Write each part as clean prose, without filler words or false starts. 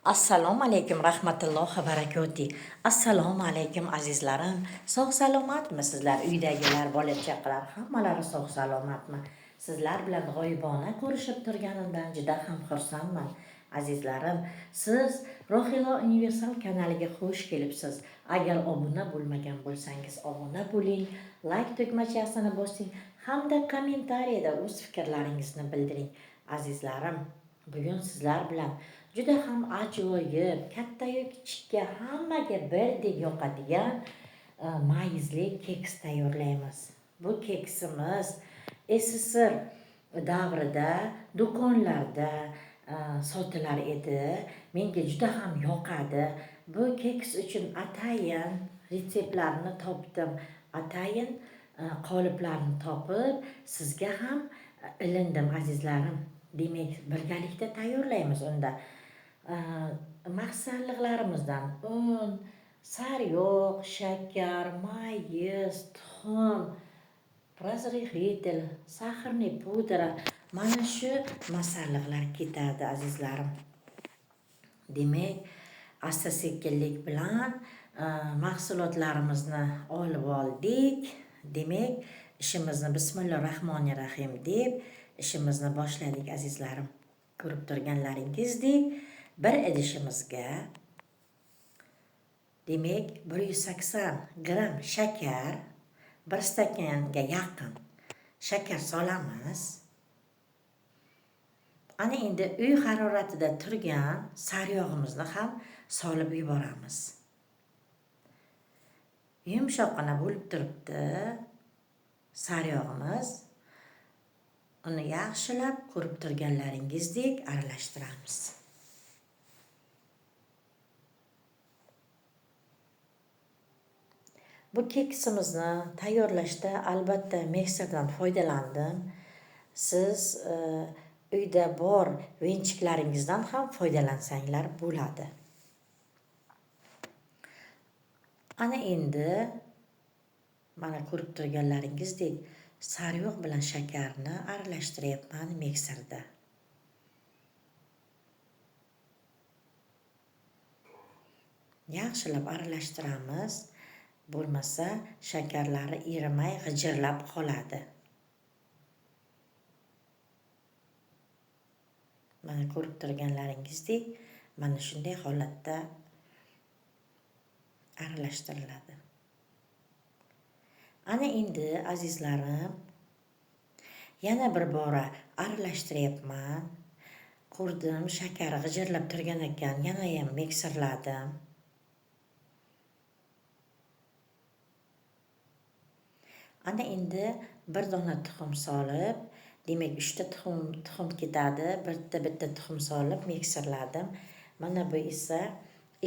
Assalomu alaykum rahmatullohi va barakatuh. Assalomu alaykum azizlarim. Sog' salomatmisizlar? Uydagilar, bola chaqalar hammalari sog' salomatmi? Sizlar bilan g'oyibona ko'rishib turganimdan juda ham xursandman. Azizlarim, siz Rohila Universal kanaliga xush kelibsiz. Agar obuna bo'lmagan bo'lsangiz, obuna bo'ling, like tugmachasini bosing hamda kommentariyada o'z fikrlaringizni bildiring. Azizlarim, bugun sizlar bilan juda ham ajoyib, katta-yu kichikka hammaga birdek yoqadigan mayizli keks tayyorlaymiz. Bu keksimiz SSR davrida do'konlarda sotilar edi. Menga juda ham yoqadi. Bu keks uchun atayin retseptlarni topdim. Atayin qoliplarni topib sizga ham ilindim azizlarim. Demak, birgalikda tayyorlaymiz unda. Mahsalliqlarimizdan un, sariyog', shakar, mayiz, tuxum, razrixetel, saxarniy pudra, mana shu masalliqlar ketadi azizlarim. Demak, asta-sekinlik bilan mahsulotlarimizni olib oldik. Demak, ishimizni bismillahir-rohmanir-rohim deb ishimizni boshladik azizlarim. Ko'rib turganlaringizdek, bir idishimizga demak 180 gram shakar, 1 stakanga yaqin shakar solamiz. Ana endi uy haroratida turgan sariyog'imizni ham solib yuboramiz. Yumshoqqina bo'lib turibdi sariyog'imiz. Uni yaxshilab ko'rib turganlaringizdek aralashtiramiz. Bu keksimizni tayyorlashda albatta mikserdan foydalandim. Siz uyda bor venchiklaringizdan ham foydalansanglar bo'ladi. Ana endi mana ko'rib turganlaringizdek sariyog' bilan shakarni aralashtiryapman mikserda. Yaxshilab aralashtiramiz. Bo'lmasa shakarlari erimay g'ijirlab qoladi. Mana ko'rib turganlaringizdek, mana shunday holatda aralashtiriladi. Ana endi azizlarim, yana bir bora aralashtiryapman. Ko'rdim, shakar g'ijirlab turgan ekan, yana ham mikserladim. Ana endi bir dona tuxum solib, demak 3 ta tuxum ketadi, bitta tuxum solib mikserladim. Mana bu esa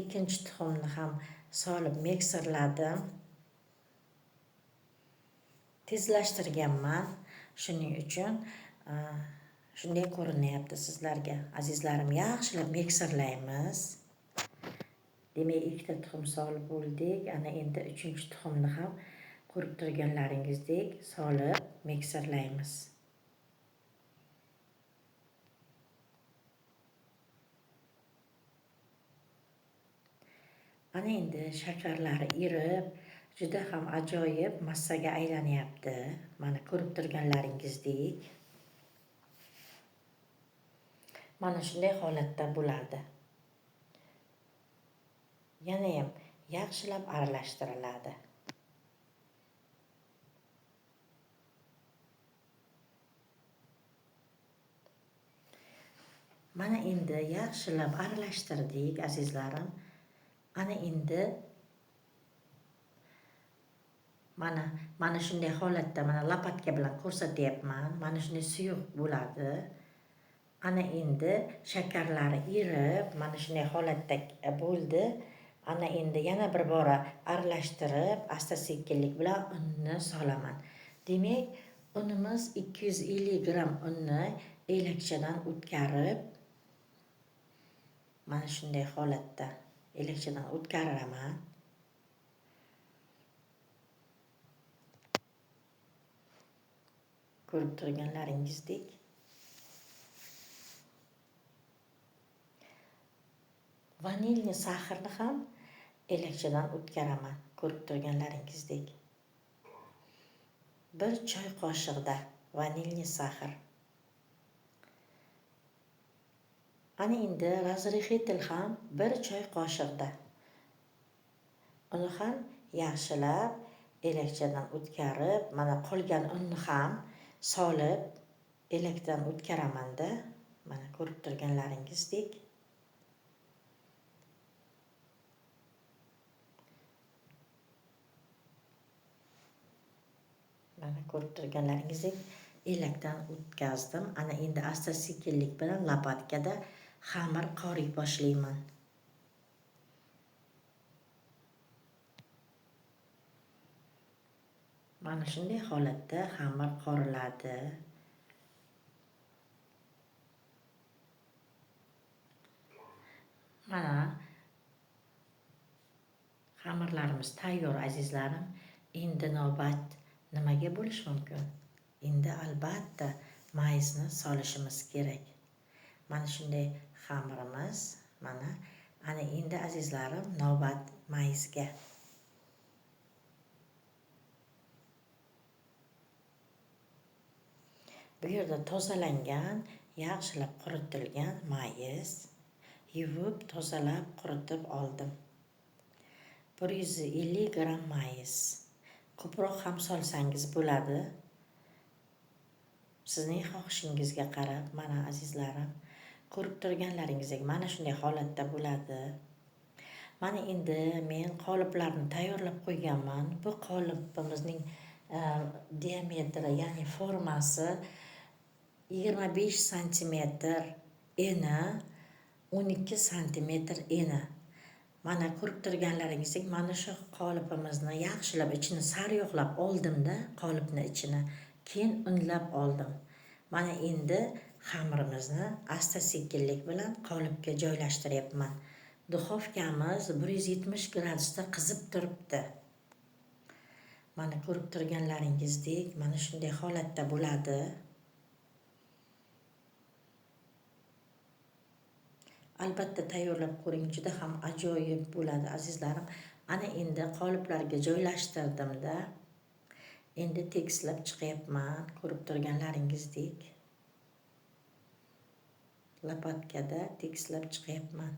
ikkinchi tuxumni ham solib mikserladim. Tezlashtirganman. Shuning uchun shunday ko'rinyapti sizlarga. Azizlarim, yaxshilab mikserlaymiz. Demak, 2 ta tuxum solib bo'ldik. Ana endi 3-chi tuxumni ham ko'rib turganlaringizdek solib mikserlaymiz. Ana endi shakarlari erib, juda ham ajoyib massaga aylanyapti. Mana ko'rib turganlaringizdek. Mana shunday holatda bo'ladi. Yana ham yaxshilab aralashtiriladi. Mana endi yaxshilab aralashtirdik azizlarim. Ana endi mana shunday holatda, mana lopatka bilan ko'rsatyapman. Mana shunday suyuq bo'ladi. Ana endi shakarlari erib, mana shunday holatda bo'ldi. Ana endi yana bir bora aralashtirib, asta-sekinlik bilan unni solaman. Demak, unimiz 250 gram unni elakchadan o'tkazib, mana shunday holatda elakchadan o'tkaziraman. Ko'rib turganlaringizdek. vanilniy saharni ham elakchadan o'tkaraman, ko'rib turganlaringizdek. 1 choy qoshiqda vanilniy sahar. Ana endi razrixitel ham 1 choy qoshiqda. Uni ham yaxshilab elakchadan o'tkarib, mana qolgan unni ham solib elakdan o'tkaramanda. Mana ko'rib turganlaringizdek. Mana ko'rib turganlaringizdek elakdan o'tkazdim. Ana endi asta-sekinlik bilan lopatkada xamir qoriy boshlayman. Mana shunday holatda xamir qoriladi. Mana xamirlarimiz tayyor azizlarim. Endi navbat nimaga bo'lish mumkin? Endi albatta mayizni solishimiz kerak. Mana shunday xamirimiz, mana ana endi azizlarim navbat mayizga. Bu yerda tozalangan, yaxshilab quritilgan mayiz, yuvib, tozalab, quritib oldim. 150 gram mayiz. Ko'proq ham solsangiz bo'ladi. Sizning xohishingizga qarab, mana azizlarim, ko'rib turganlaringizdek mana shunday holatda bo'ladi. Mana endi men qoliplarni tayyorlab qo'yganman. Bu qolipimizning diametri, ya'ni formasi 25 cm eni, 12 cm eni. Mana ko'rib turganlaringizdek, mana shu qolipimizni yaxshilab ichini sariyog'lab oldimda, qolipni ichini, keyin unlab oldim. Mana endi xamirimizni asta-sekinlik bilan qolipga joylashtiryapman. Duxovkamiz 170 gradusda qizib turibdi. Mana ko'rib turganlaringizdek, mana shunday holatda bo'ladi. Albatta tayyorlab ko'ring, juda ham ajoyib bo'ladi azizlarim. Ana endi qoliplarga joylashtirdimda. Endi tekislab chiqyapman, ko'rib turganlaringizdek. Lopatkada tekislab chiqyapman.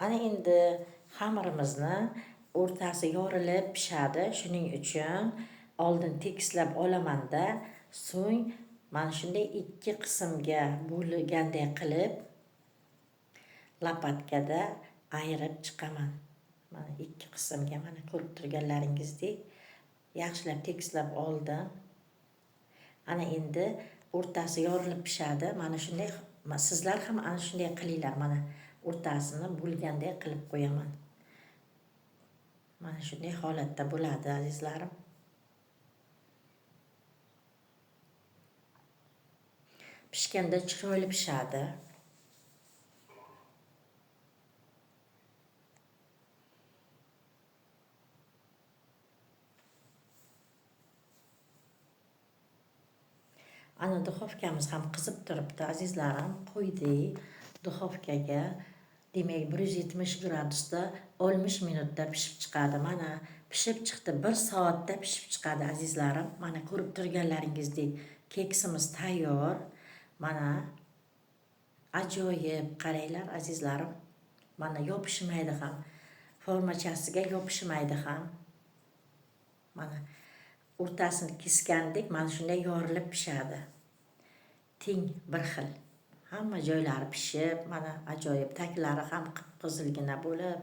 Ana endi xamirimizni o'rtasi yorilib pishadi. Shuning uchun oldin tekislab olamanda, so'ng mana shunday 2 qismga bo'lganday qilib lopatkada ayirib chiqaman. Mana 2 qismga, mana ko'rib turganlaringizdek yaxshilab tekislab oldim. Ana endi o'rtasi yorilib pishadi. Mana shunday, sizlar ham ana shunday qilinglar. Mana o'rtasini bo'lganday qilib qo'yaman. Mana shunday holatda bo'ladi azizlarim. Pishganda chiroyli pishadi. Ana duxovkamiz ham qizib turibdi azizlarim. Qo'ydik duxovkaga. Demak 170 gradusda 60 minutda pishib chiqadi. Mana pishib chiqdi, 1 soatda pishib chiqadi azizlarim. Mana ko'rib turganlaringizdek keksimiz tayyor. Mana ajoyib, qaranglar azizlarim. Mana yopishmaydi ham. Formachasiga yopishmaydi ham. Mana o'rtasini kesgandek mana shunday yorilib pishadi. Teng bir xil. Hamma joylari pishib, mana ajoyib, taglari ham qip-qizilgina bo'lib,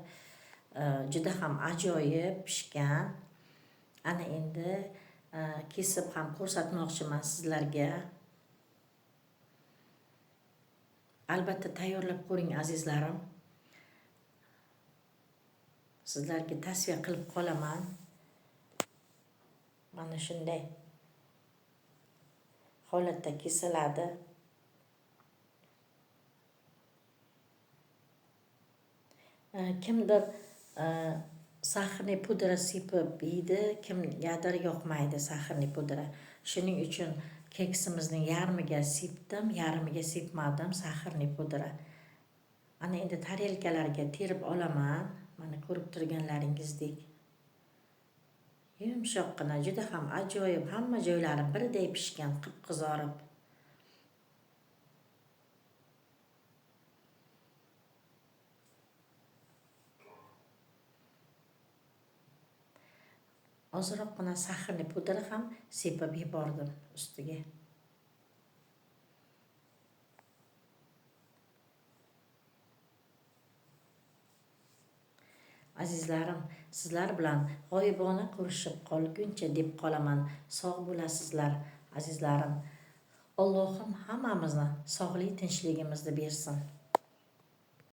juda ham ajoyib pishgan. Ana endi kesib ham ko'rsatmoqchiman sizlarga. Albatta tayyorlab ko'ring azizlarim. Sizlarga tavsiya qilib qolaman. Mana shunday holatda kesiladi. Kimdir sahrli pudra sepib yeydi, kimgadir yoqmaydi sahrli pudra. Shuning uchun keksimizning yarmiga sepdim, yarmiga sepmadim sahrli pudra. Ana endi tarelkalarga terib olaman. Mana ko'rib turganlaringizdek. Yumshoqqina, juda ham ajoyib, hamma joylari birday pishgan, qip-qizarib. Ozroqgina sahrli pudra ham sepib yubordim ustiga. Azizlarim, sizlar bilan g'oyibona ko'rishib qolguncha deb qolaman. Sog' bo'lasizlar, azizlarim. Allohim hammamizni sog'lik tinchligimizni bersin.